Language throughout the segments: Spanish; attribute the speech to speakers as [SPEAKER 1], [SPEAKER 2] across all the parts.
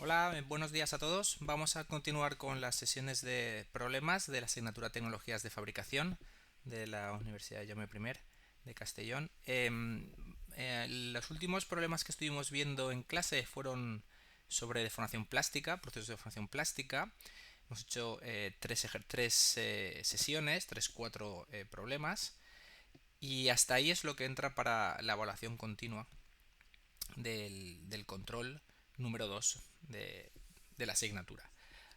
[SPEAKER 1] Hola, buenos días a todos. Vamos a continuar con las sesiones de problemas de la asignatura Tecnologías de Fabricación de la Universidad Jaume I de Castellón. Los últimos problemas que estuvimos viendo en clase fueron sobre deformación plástica, procesos de deformación plástica. Hemos hecho tres sesiones, cuatro problemas, y hasta ahí es lo que entra para la evaluación continua del control número 2 de la asignatura.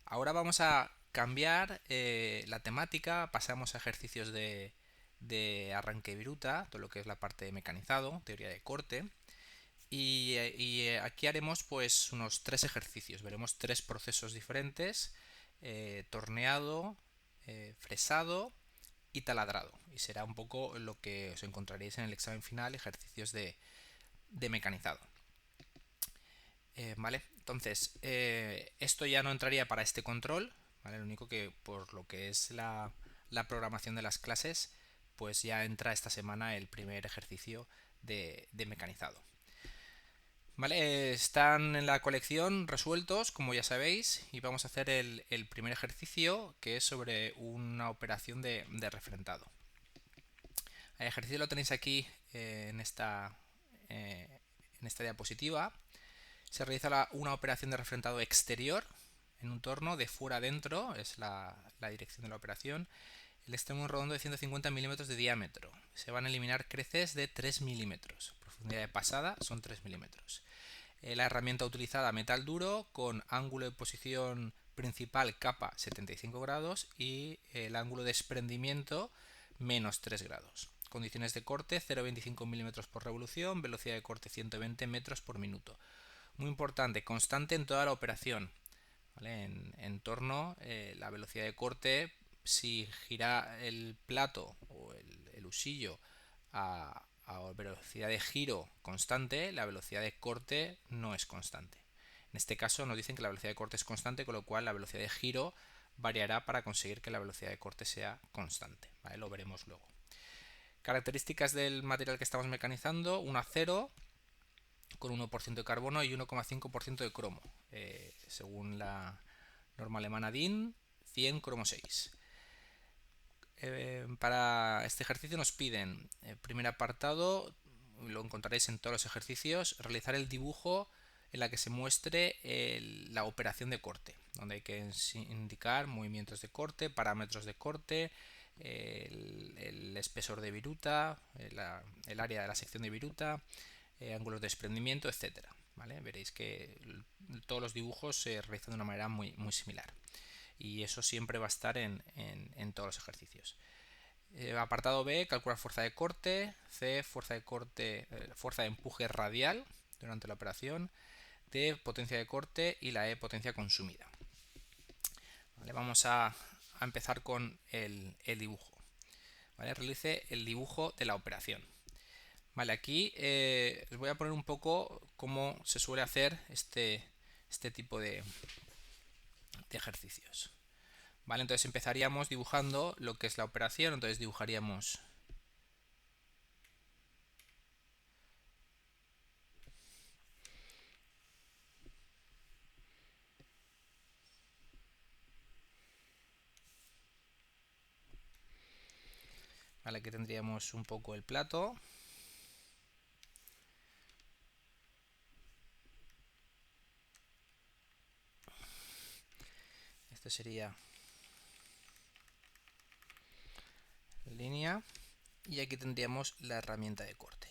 [SPEAKER 1] Ahora vamos a cambiar la temática, pasamos a ejercicios de arranque de viruta, todo lo que es la parte de mecanizado, teoría de corte. Y aquí haremos pues unos tres ejercicios, veremos tres procesos diferentes: torneado, fresado y taladrado. Y será un poco lo que os encontraréis en el examen final, ejercicios de mecanizado. Vale, entonces esto ya no entraría para este control, ¿vale? Lo único que por lo que es la programación de las clases, pues ya entra esta semana el primer ejercicio de mecanizado. Vale, están en la colección resueltos, como ya sabéis, y vamos a hacer el primer ejercicio, que es sobre una operación de refrentado. El ejercicio lo tenéis aquí eh, en esta diapositiva. Se realiza una operación de refrentado exterior en un torno de fuera adentro, es la dirección de la operación. El extremo redondo de 150 milímetros de diámetro. Se van a eliminar creces de 3 milímetros. Profundidad de pasada son 3 milímetros. La herramienta utilizada, metal duro con ángulo de posición principal capa 75 grados y el ángulo de desprendimiento menos 3 grados. Condiciones de corte 0,25 milímetros por revolución, velocidad de corte 120 metros por minuto. Muy importante, constante en toda la operación. ¿Vale? En torno, la velocidad de corte, si gira el plato o el usillo a velocidad de giro constante, la velocidad de corte no es constante. En este caso nos dicen que la velocidad de corte es constante, con lo cual la velocidad de giro variará para conseguir que la velocidad de corte sea constante. ¿Vale? Lo veremos luego. Características del material que estamos mecanizando: un acero con 1% de carbono y 1,5% de cromo, según la norma alemana DIN 100 cromo 6. Para este ejercicio nos piden, primer apartado, lo encontraréis en todos los ejercicios, realizar el dibujo en la que se muestre la operación de corte, donde hay que indicar movimientos de corte, parámetros de corte, el espesor de viruta, el área de la sección de viruta, ángulos de desprendimiento, etcétera. ¿Vale? Veréis que todos los dibujos se realizan de una manera muy similar, y eso siempre va a estar en todos los ejercicios. Apartado B, calcular fuerza de corte. C, fuerza de corte, fuerza de empuje radial durante la operación. D, potencia de corte. Y la E, potencia consumida. Vale, vamos a empezar con el dibujo. ¿Vale? Realice el dibujo de la operación. Vale, aquí os voy a poner un poco cómo se suele hacer este tipo de ejercicios. Vale, entonces empezaríamos dibujando lo que es la operación. Entonces dibujaríamos vale, aquí tendríamos un poco el plato. Este sería la línea, y aquí tendríamos la herramienta de corte.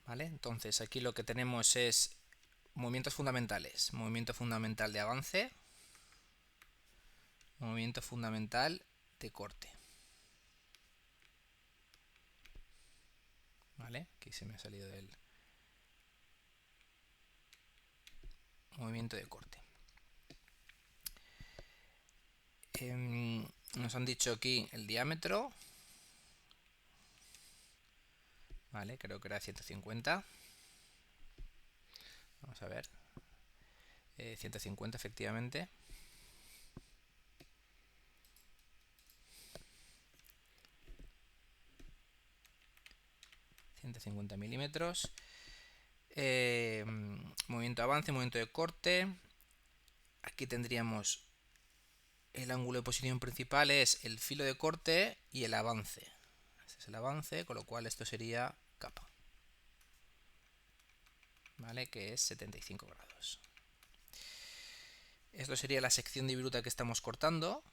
[SPEAKER 1] Vale, entonces aquí lo que tenemos es movimientos fundamentales: movimiento fundamental de avance, movimiento fundamental de corte. Vale, aquí se me ha salido del movimiento de corte. Nos han dicho aquí el diámetro. Vale, creo que era 150. Vamos a ver. 150 efectivamente. 150 milímetros. Movimiento de avance, movimiento de corte. Aquí tendríamos el ángulo de posición principal, es el filo de corte y el avance. Este es el avance, con lo cual esto sería capa, ¿vale? Que es 75 grados. Esto sería la sección de viruta que estamos cortando.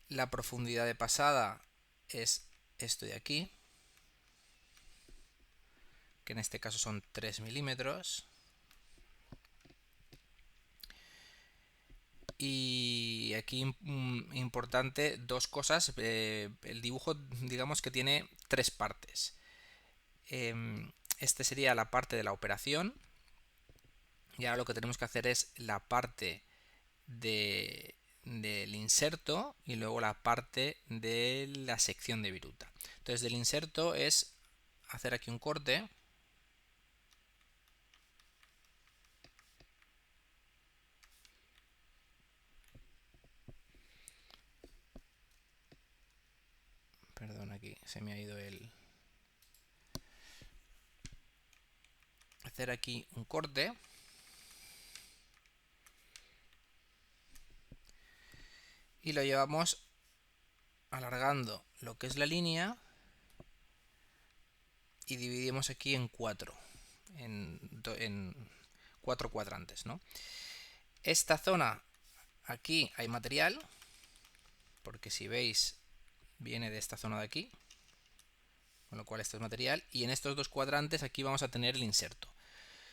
[SPEAKER 1] La profundidad de pasada es esto de aquí, que en este caso son 3 milímetros. Y aquí importante dos cosas. El dibujo, digamos que tiene tres partes. Este sería la parte de la operación. Y ahora lo que tenemos que hacer es la parte del inserto y luego la parte de la sección de viruta. Entonces, del inserto es hacer aquí un corte. Perdón, aquí se me ha ido el... Hacer aquí un corte. Y lo llevamos alargando lo que es la línea y dividimos aquí en cuatro cuadrantes, ¿no? Esta zona, aquí hay material, porque si veis viene de esta zona de aquí, con lo cual esto es material, y en estos dos cuadrantes aquí vamos a tener el inserto.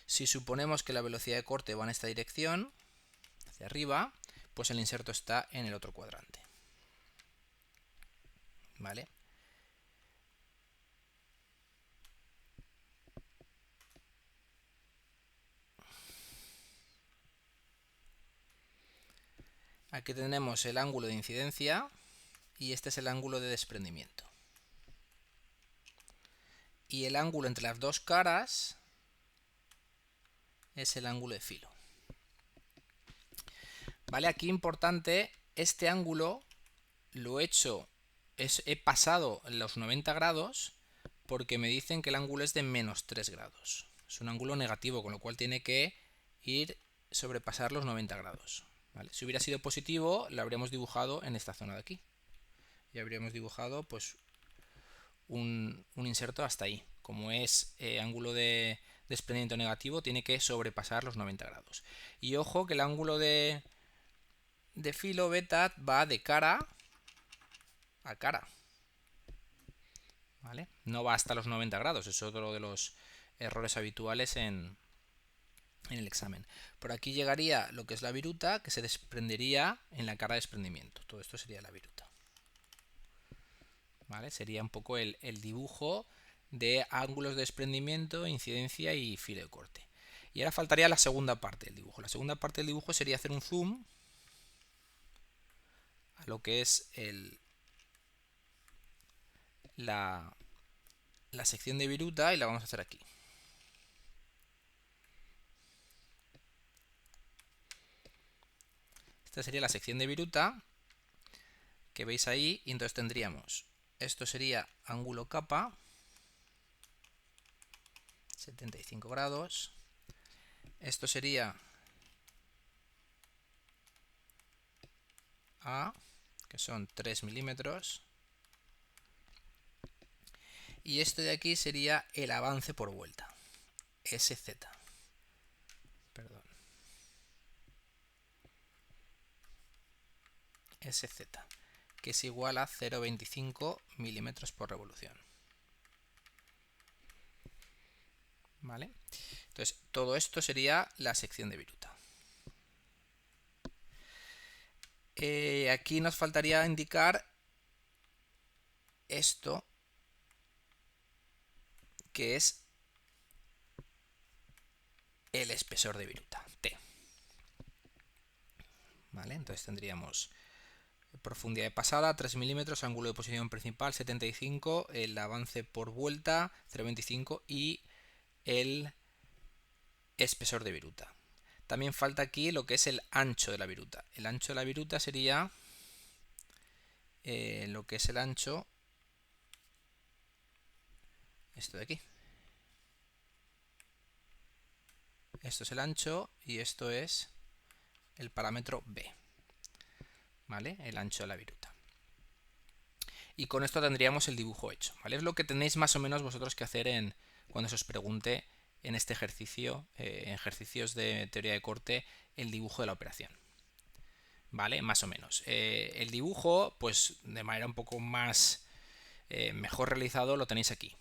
[SPEAKER 1] Si suponemos que la velocidad de corte va en esta dirección, hacia arriba, pues el inserto está en el otro cuadrante, ¿vale? Aquí tenemos el ángulo de incidencia y este es el ángulo de desprendimiento. Y el ángulo entre las dos caras es el ángulo de filo. Vale, aquí importante, este ángulo lo he hecho, he pasado los 90 grados porque me dicen que el ángulo es de menos 3 grados. Es un ángulo negativo, con lo cual tiene que ir sobrepasar los 90 grados. ¿Vale? Si hubiera sido positivo, lo habríamos dibujado en esta zona de aquí. Y habríamos dibujado pues un inserto hasta ahí. Como es ángulo de desprendimiento negativo, tiene que sobrepasar los 90 grados. Y ojo que el ángulo de filo beta va de cara a cara, ¿vale? No va hasta los 90 grados, es otro de los errores habituales en el examen. Por aquí llegaría lo que es la viruta, que se desprendería en la cara de desprendimiento. Todo esto sería la viruta, ¿vale? Sería un poco el dibujo de ángulos de desprendimiento, incidencia y filo de corte. Y ahora faltaría la segunda parte del dibujo. La segunda parte del dibujo sería hacer un zoom a lo que es la sección de viruta y la vamos a hacer aquí. Esta sería la sección de viruta que veis ahí, y entonces tendríamos, esto sería ángulo capa, 75 grados, esto sería A, que son 3 milímetros, y esto de aquí sería el avance por vuelta, SZ. Perdón. SZ, que es igual a 0,25 milímetros por revolución. ¿Vale? Entonces, todo esto sería la sección de viruta. Aquí nos faltaría indicar esto, que es el espesor de viruta, T. ¿Vale? Entonces tendríamos profundidad de pasada 3 milímetros, ángulo de posición principal 75, el avance por vuelta 0,25 y el espesor de viruta. También falta aquí lo que es el ancho de la viruta. El ancho de la viruta sería lo que es el ancho esto de aquí. Esto es el ancho y esto es el parámetro B, ¿vale? El ancho de la viruta. Y con esto tendríamos el dibujo hecho, ¿vale? Es lo que tenéis más o menos vosotros que hacer cuando se os pregunte en este ejercicio, en ejercicios de teoría de corte, el dibujo de la operación, ¿vale? Más o menos. El dibujo, pues de manera un poco más mejor realizado, lo tenéis aquí,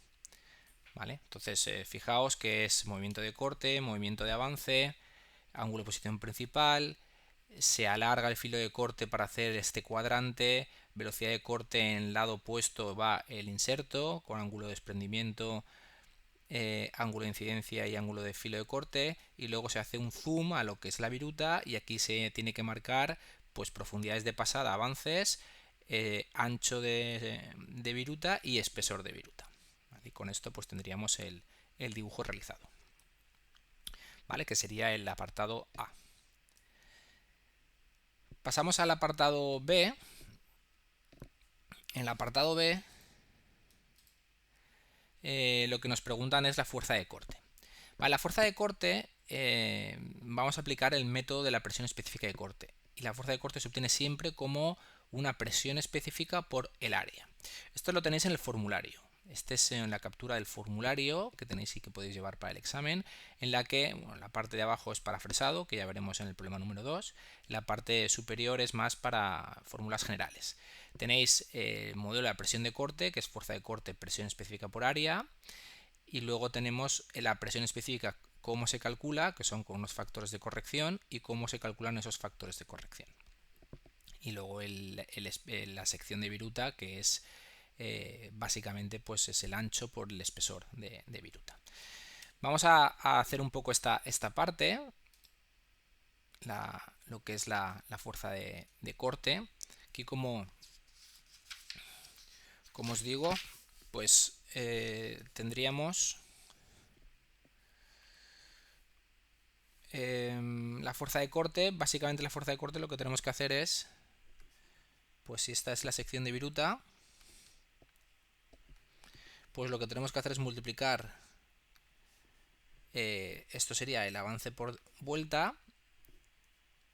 [SPEAKER 1] ¿vale? Entonces, fijaos que es movimiento de corte, movimiento de avance, ángulo de posición principal, se alarga el filo de corte para hacer este cuadrante, velocidad de corte en el lado opuesto va el inserto con ángulo de desprendimiento, ángulo de incidencia y ángulo de filo de corte, y luego se hace un zoom a lo que es la viruta y aquí se tiene que marcar pues profundidades de pasada, avances, ancho de viruta y espesor de viruta, ¿vale? Y con esto pues tendríamos el dibujo realizado, ¿vale? Que sería el apartado A. Pasamos al apartado B. En el apartado B lo que nos preguntan es la fuerza de corte. Vale, la fuerza de corte vamos a aplicar el método de la presión específica de corte. Y la fuerza de corte se obtiene siempre como una presión específica por el área. Esto lo tenéis en el formulario. Este es en la captura del formulario que tenéis y que podéis llevar para el examen, en la que la parte de abajo es para fresado, que ya veremos en el problema número 2. La parte superior es más para fórmulas generales. Tenéis el modelo de la presión de corte, que es fuerza de corte, presión específica por área. Y luego tenemos la presión específica, cómo se calcula, que son con unos factores de corrección, y cómo se calculan esos factores de corrección. Y luego la sección de viruta, que es básicamente pues es el ancho por el espesor de viruta. Vamos a hacer un poco esta parte, lo que es la fuerza de corte. Aquí como os digo, pues tendríamos la fuerza de corte. Básicamente la fuerza de corte lo que tenemos que hacer es, pues si esta es la sección de viruta, pues lo que tenemos que hacer es multiplicar, esto sería el avance por vuelta,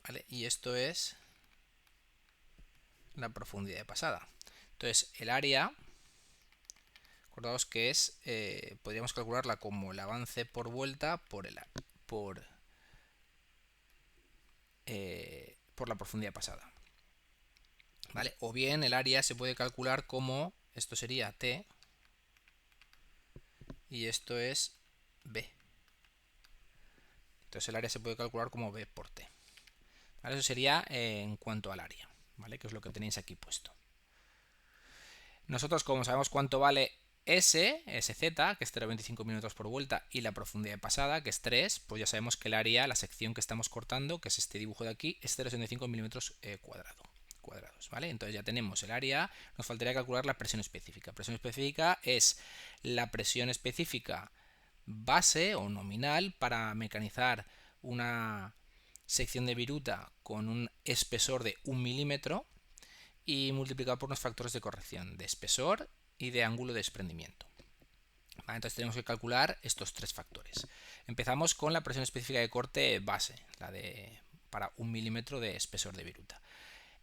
[SPEAKER 1] ¿vale? Y esto es la profundidad de pasada. Entonces el área, acordaos que es, podríamos calcularla como el avance por vuelta por la profundidad pasada, ¿vale? O bien el área se puede calcular como, esto sería T y esto es B. Entonces el área se puede calcular como B por T, ¿vale? Eso sería en cuanto al área, ¿vale? Que es lo que tenéis aquí puesto. Nosotros, como sabemos cuánto vale SZ, que es 0,25 minutos por vuelta, y la profundidad de pasada, que es 3, pues ya sabemos que el área, la sección que estamos cortando, que es este dibujo de aquí, es 0,75 milímetros cuadrados, ¿vale? Entonces ya tenemos el área, nos faltaría calcular la presión específica. Presión específica es la presión específica base o nominal para mecanizar una sección de viruta con un espesor de 1 milímetro y multiplicado por unos factores de corrección de espesor y de ángulo de desprendimiento. Vale, entonces tenemos que calcular estos tres factores. Empezamos con la presión específica de corte base, para 1 milímetro de espesor de viruta.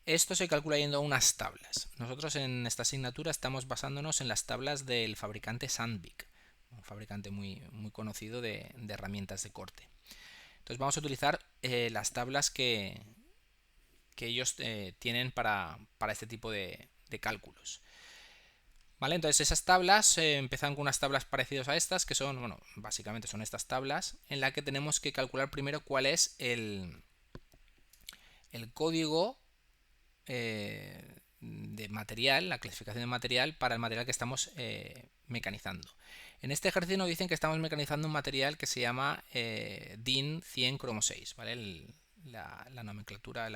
[SPEAKER 1] Esto se calcula yendo a unas tablas. Nosotros en esta asignatura estamos basándonos en las tablas del fabricante Sandvik, un fabricante muy conocido de herramientas de corte. Entonces vamos a utilizar las tablas que ellos tienen para este tipo de cálculos. ¿Vale? Entonces esas tablas empiezan con unas tablas parecidas a estas, que son, bueno, básicamente son estas tablas, en la que tenemos que calcular primero cuál es el código de material, la clasificación de material para el material que estamos mecanizando. En este ejercicio nos dicen que estamos mecanizando un material que se llama DIN 100 cromo 6, ¿vale? La nomenclatura,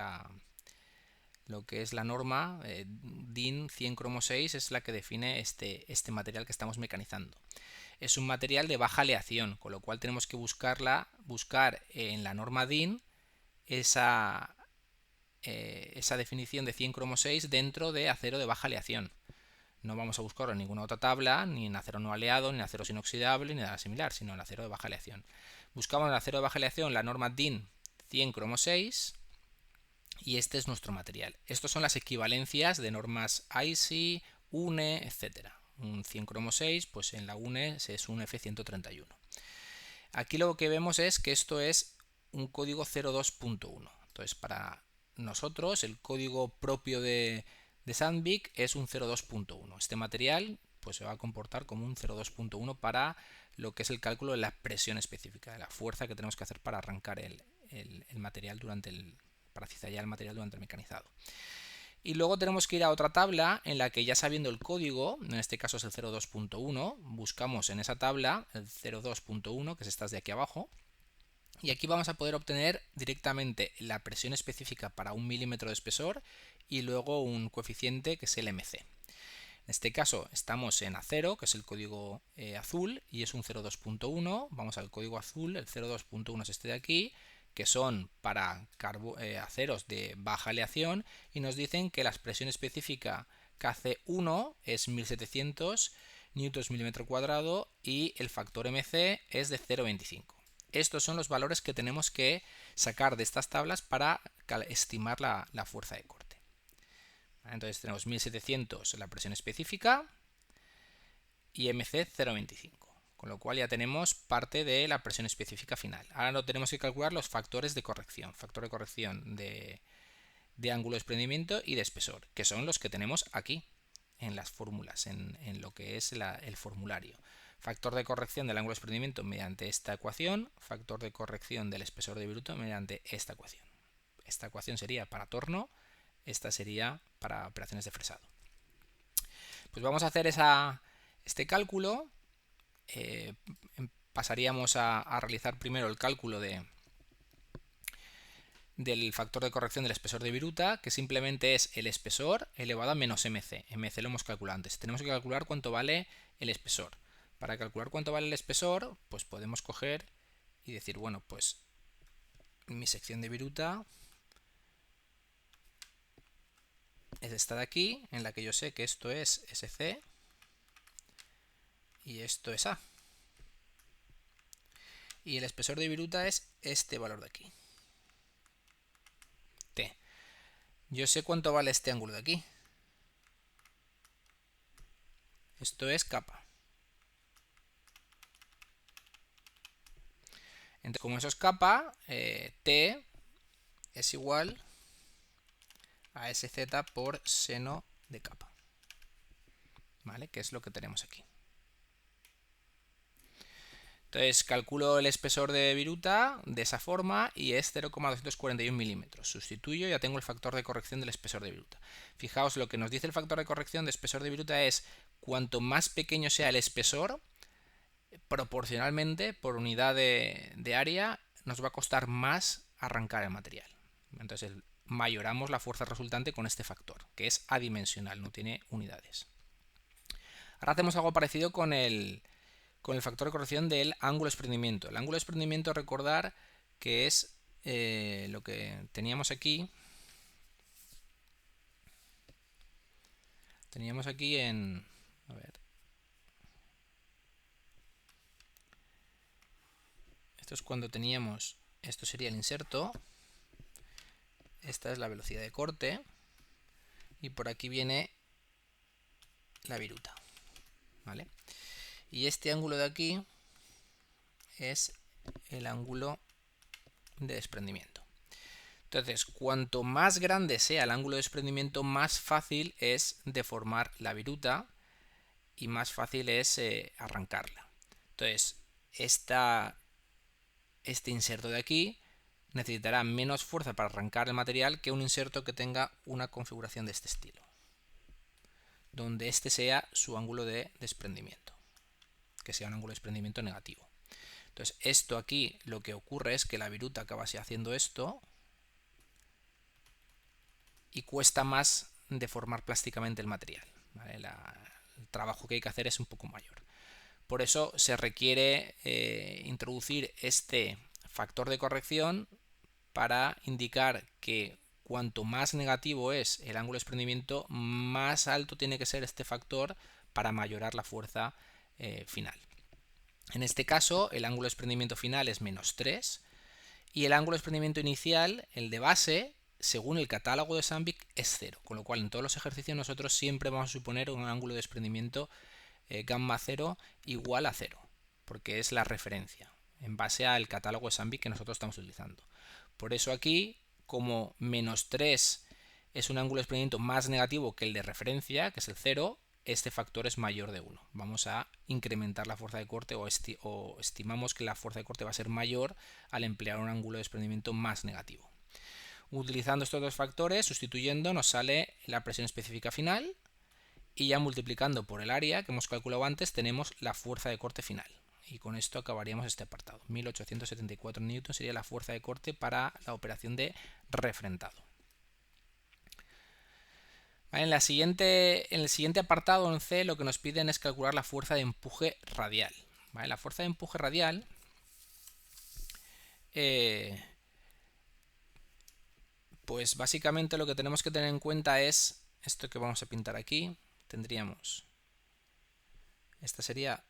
[SPEAKER 1] lo que es la norma DIN 100 cromo 6 es la que define este material que estamos mecanizando. Es un material de baja aleación, con lo cual tenemos que buscar en la norma DIN esa definición de 100 cromo 6 dentro de acero de baja aleación. No vamos a buscarlo en ninguna otra tabla, ni en acero no aleado, ni en acero inoxidable, ni nada similar, sino en acero de baja aleación. Buscamos en el acero de baja aleación la norma DIN 100 cromo 6 y este es nuestro material. Estos son las equivalencias de normas ISI, UNE, etc. Un 100 cromo 6, pues en la UNE es un F131. Aquí lo que vemos es que esto es un código 02.1. Entonces, para nosotros, el código propio de Sandvik es un 02.1. Este material pues se va a comportar como un 02.1 para lo que es el cálculo de la presión específica, de la fuerza que tenemos que hacer para arrancar el material para cizallar el material durante el mecanizado. Y luego tenemos que ir a otra tabla en la que, ya sabiendo el código, en este caso es el 02.1, buscamos en esa tabla el 02.1, que es esta de aquí abajo, y aquí vamos a poder obtener directamente la presión específica para 1 milímetro de espesor y luego un coeficiente que es el MC. En este caso estamos en acero, que es el código azul, y es un 02.1. Vamos al código azul, el 02.1 es este de aquí, que son para aceros de baja aleación, y nos dicen que la presión específica KC1 es 1700 newtons milímetro cuadrado y el factor MC es de 0,25. Estos son los valores que tenemos que sacar de estas tablas para estimar la fuerza de corte. Entonces tenemos 1700 la presión específica y MC 0,25. Con lo cual ya tenemos parte de la presión específica final. Ahora no tenemos que calcular los factores de corrección. Factor de corrección de ángulo de desprendimiento y de espesor, que son los que tenemos aquí en las fórmulas, en lo que es el formulario. Factor de corrección del ángulo de desprendimiento mediante esta ecuación, factor de corrección del espesor de viruta mediante esta ecuación. Esta ecuación sería para torno, esta sería para operaciones de fresado. Pues vamos a hacer este cálculo. Pasaríamos a realizar primero el cálculo del factor de corrección del espesor de viruta, que simplemente es el espesor elevado a menos MC. MC lo hemos calculado antes. Tenemos que calcular cuánto vale el espesor. Para calcular cuánto vale el espesor, pues podemos coger y decir, bueno, pues mi sección de viruta es esta de aquí, en la que yo sé que esto es SC y esto es A. Y el espesor de viruta es este valor de aquí, T. Yo sé cuánto vale este ángulo de aquí. Esto es kappa. Entonces, como eso es kappa, T es igual a SZ por seno de kappa. ¿Vale? Que es lo que tenemos aquí. Entonces calculo el espesor de viruta de esa forma y es 0,241 milímetros. Sustituyo y ya tengo el factor de corrección del espesor de viruta. Fijaos, lo que nos dice el factor de corrección de espesor de viruta es cuanto más pequeño sea el espesor, proporcionalmente por unidad de área nos va a costar más arrancar el material. Entonces mayoramos la fuerza resultante con este factor, que es adimensional, no tiene unidades. Ahora hacemos algo parecido con el factor de corrección del ángulo de desprendimiento. El ángulo de desprendimiento, recordar que es lo que teníamos aquí. Teníamos aquí en... A ver. Esto es cuando teníamos... Esto sería el inserto. Esta es la velocidad de corte. Y por aquí viene la viruta. ¿Vale? Y este ángulo de aquí es el ángulo de desprendimiento. Entonces, cuanto más grande sea el ángulo de desprendimiento, más fácil es deformar la viruta y más fácil es arrancarla. Entonces, este inserto de aquí necesitará menos fuerza para arrancar el material que un inserto que tenga una configuración de este estilo, donde este sea su ángulo de desprendimiento, que sea un ángulo de desprendimiento negativo. Entonces, esto aquí lo que ocurre es que la viruta acaba así haciendo esto y cuesta más deformar plásticamente el material. ¿Vale? El trabajo que hay que hacer es un poco mayor. Por eso se requiere introducir este factor de corrección para indicar que cuanto más negativo es el ángulo de desprendimiento, más alto tiene que ser este factor para mayorar la fuerza final. En este caso, el ángulo de desprendimiento final es -3 y el ángulo de desprendimiento inicial, el de base, según el catálogo de Sandvik, es 0. Con lo cual, en todos los ejercicios nosotros siempre vamos a suponer un ángulo de desprendimiento gamma 0 igual a 0, porque es la referencia en base al catálogo de Sandvik que nosotros estamos utilizando. Por eso aquí, como -3 es un ángulo de desprendimiento más negativo que el de referencia, que es el 0, este factor es mayor de 1. Vamos a incrementar la fuerza de corte o estimamos que la fuerza de corte va a ser mayor al emplear un ángulo de desprendimiento más negativo. Utilizando estos dos factores, sustituyendo, nos sale la presión específica final y ya multiplicando por el área que hemos calculado antes tenemos la fuerza de corte final. Y con esto acabaríamos este apartado. 1874 N sería la fuerza de corte para la operación de refrentado. Vale, en el siguiente apartado, en C, lo que nos piden es calcular la fuerza de empuje radial. Vale, la fuerza de empuje radial pues básicamente lo que tenemos que tener en cuenta es esto que vamos a pintar aquí. Tendríamos, esta sería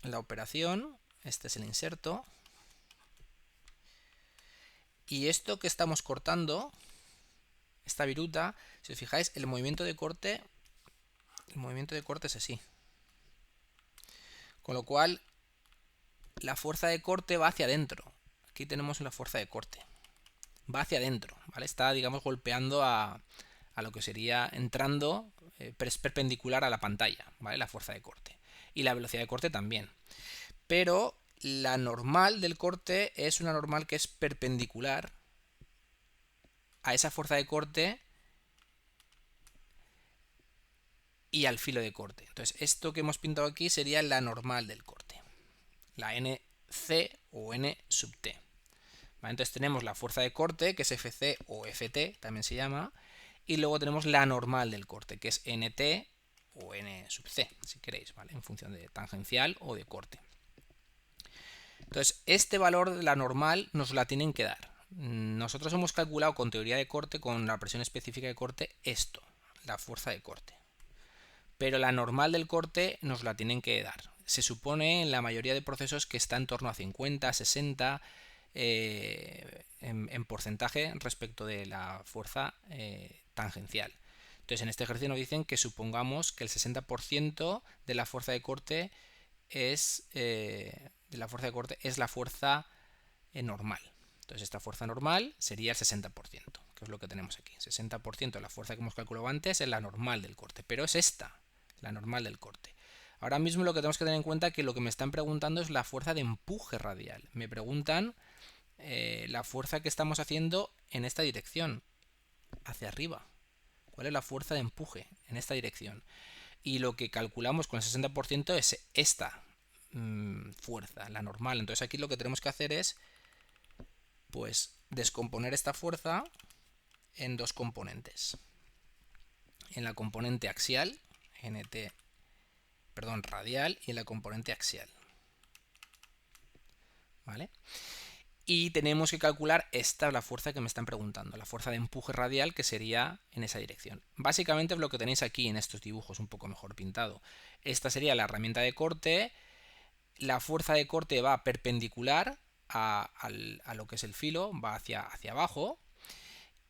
[SPEAKER 1] la operación, este es el inserto, y esto que estamos cortando, esta viruta, si os fijáis, el movimiento de corte es así. Con lo cual, la fuerza de corte va hacia adentro. Aquí tenemos una fuerza de corte. Va hacia adentro, ¿vale? Está, digamos, golpeando a lo que sería entrando perpendicular a la pantalla, ¿vale? La fuerza de corte. Y la velocidad de corte también. Pero la normal del corte es una normal que es perpendicular a esa fuerza de corte y al filo de corte. Entonces, esto que hemos pintado aquí sería la normal del corte. La NC o N sub T. ¿Vale? Entonces tenemos la fuerza de corte, que es FC o FT, también se llama, y luego tenemos la normal del corte, que es NT o N sub C, si queréis, ¿vale? En función de tangencial o de corte. Entonces, este valor de la normal nos la tienen que dar. Nosotros hemos calculado con teoría de corte, con la presión específica de corte, esto, la fuerza de corte. Pero la normal del corte nos la tienen que dar. Se supone en la mayoría de procesos que está en torno a 50, 60 en porcentaje respecto de la fuerza tangencial. Entonces en este ejercicio nos dicen que supongamos que el 60% de la fuerza de corte es la fuerza normal. Entonces esta fuerza normal sería el 60%, que es lo que tenemos aquí. 60% de la fuerza que hemos calculado antes es la normal del corte, pero es esta, la normal del corte. Ahora mismo lo que tenemos que tener en cuenta es que lo que me están preguntando es la fuerza de empuje radial. Me preguntan la fuerza que estamos haciendo en esta dirección, hacia arriba. ¿Cuál es la fuerza de empuje en esta dirección? Y lo que calculamos con el 60% es esta fuerza, la normal. Entonces aquí lo que tenemos que hacer es pues descomponer esta fuerza en dos componentes. En la componente axial, radial, y en la componente axial. ¿Vale? Y tenemos que calcular esta, la fuerza que me están preguntando, la fuerza de empuje radial, que sería en esa dirección. Básicamente es lo que tenéis aquí en estos dibujos, un poco mejor pintado. Esta sería la herramienta de corte. La fuerza de corte va perpendicular a lo que es el filo, va hacia abajo.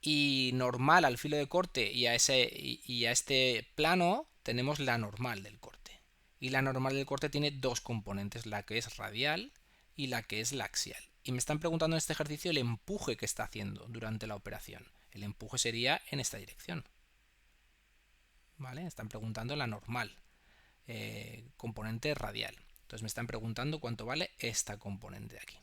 [SPEAKER 1] Y normal al filo de corte y a este plano tenemos la normal del corte. Y la normal del corte tiene dos componentes, la que es radial y la que es la axial. Y me están preguntando en este ejercicio el empuje que está haciendo durante la operación. El empuje sería en esta dirección. ¿Vale? Están preguntando la normal, componente radial. Entonces me están preguntando cuánto vale esta componente de aquí.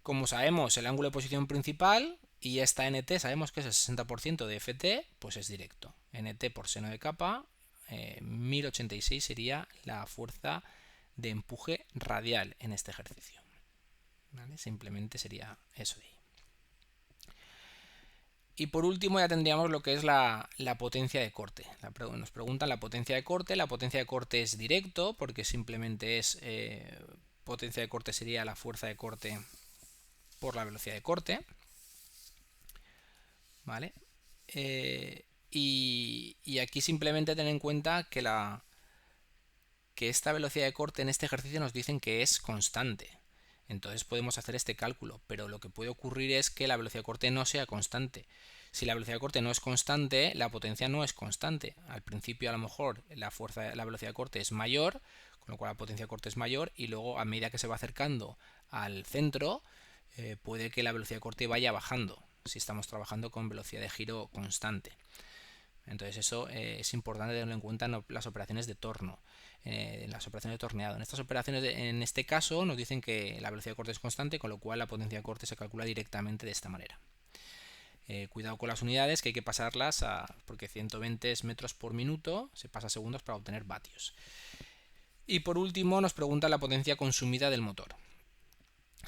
[SPEAKER 1] Como sabemos el ángulo de posición principal y esta NT sabemos que es el 60% de FT, pues es directo. NT por seno de capa, 1086 sería la fuerza de empuje radial en este ejercicio. ¿Vale? Simplemente sería eso de ahí. Y por último ya tendríamos lo que es la potencia de corte. Nos preguntan la potencia de corte. La potencia de corte es directo porque simplemente es potencia de corte sería la fuerza de corte por la velocidad de corte, ¿vale? Y aquí simplemente ten en cuenta que esta velocidad de corte en este ejercicio nos dicen que es constante. Entonces podemos hacer este cálculo, pero lo que puede ocurrir es que la velocidad de corte no sea constante. Si la velocidad de corte no es constante, la potencia no es constante. Al principio a lo mejor la velocidad de corte es mayor, con lo cual la potencia de corte es mayor, y luego a medida que se va acercando al centro, puede que la velocidad de corte vaya bajando, si estamos trabajando con velocidad de giro constante. Entonces eso es importante tenerlo en cuenta en las operaciones de torno, en las operaciones de torneado. En estas operaciones, en este caso, nos dicen que la velocidad de corte es constante, con lo cual la potencia de corte se calcula directamente de esta manera. Cuidado con las unidades, que hay que pasarlas porque 120 metros por minuto se pasa a segundos para obtener vatios. Y por último nos pregunta la potencia consumida del motor.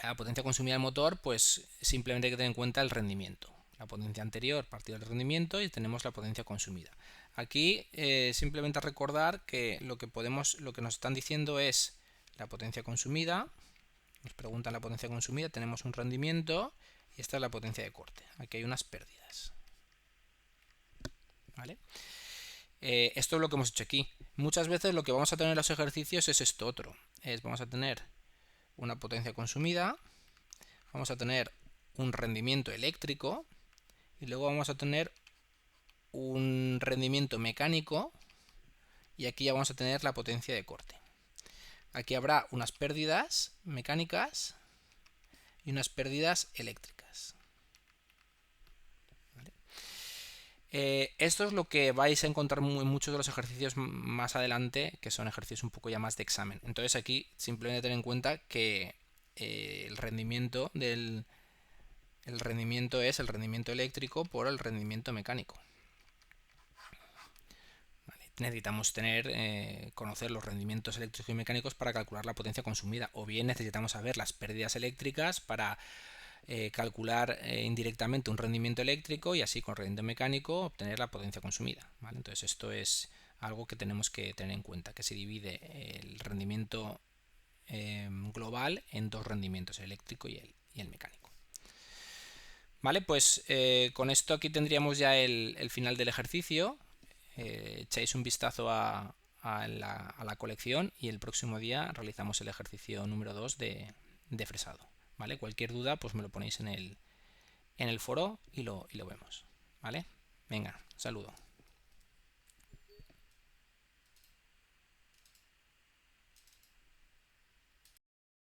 [SPEAKER 1] La potencia consumida del motor, pues simplemente hay que tener en cuenta el rendimiento. La potencia anterior partido del rendimiento y tenemos la potencia consumida. Aquí simplemente recordar que lo que nos están diciendo es la potencia consumida. Nos preguntan la potencia consumida, tenemos un rendimiento y esta es la potencia de corte. Aquí hay unas pérdidas. ¿Vale? Esto es lo que hemos hecho aquí. Muchas veces lo que vamos a tener en los ejercicios es esto otro. Vamos a tener una potencia consumida, vamos a tener un rendimiento eléctrico y luego vamos a tener un rendimiento mecánico y aquí ya vamos a tener la potencia de corte. Aquí habrá unas pérdidas mecánicas y unas pérdidas eléctricas. ¿Vale? Esto es lo que vais a encontrar en muchos de los ejercicios más adelante, que son ejercicios un poco ya más de examen. Entonces aquí simplemente tener en cuenta que el rendimiento es el rendimiento eléctrico por el rendimiento mecánico. Necesitamos conocer los rendimientos eléctricos y mecánicos para calcular la potencia consumida, o bien necesitamos saber las pérdidas eléctricas para calcular indirectamente un rendimiento eléctrico y así con rendimiento mecánico obtener la potencia consumida. ¿Vale? Entonces esto es algo que tenemos que tener en cuenta, que se divide el rendimiento global en dos rendimientos, el eléctrico y el mecánico. Vale, pues con esto aquí tendríamos ya el final del ejercicio. Echáis un vistazo a la colección y el próximo día realizamos el ejercicio número 2 de fresado. ¿Vale? Cualquier duda pues me lo ponéis en el foro y lo vemos. ¿Vale? Venga, saludo.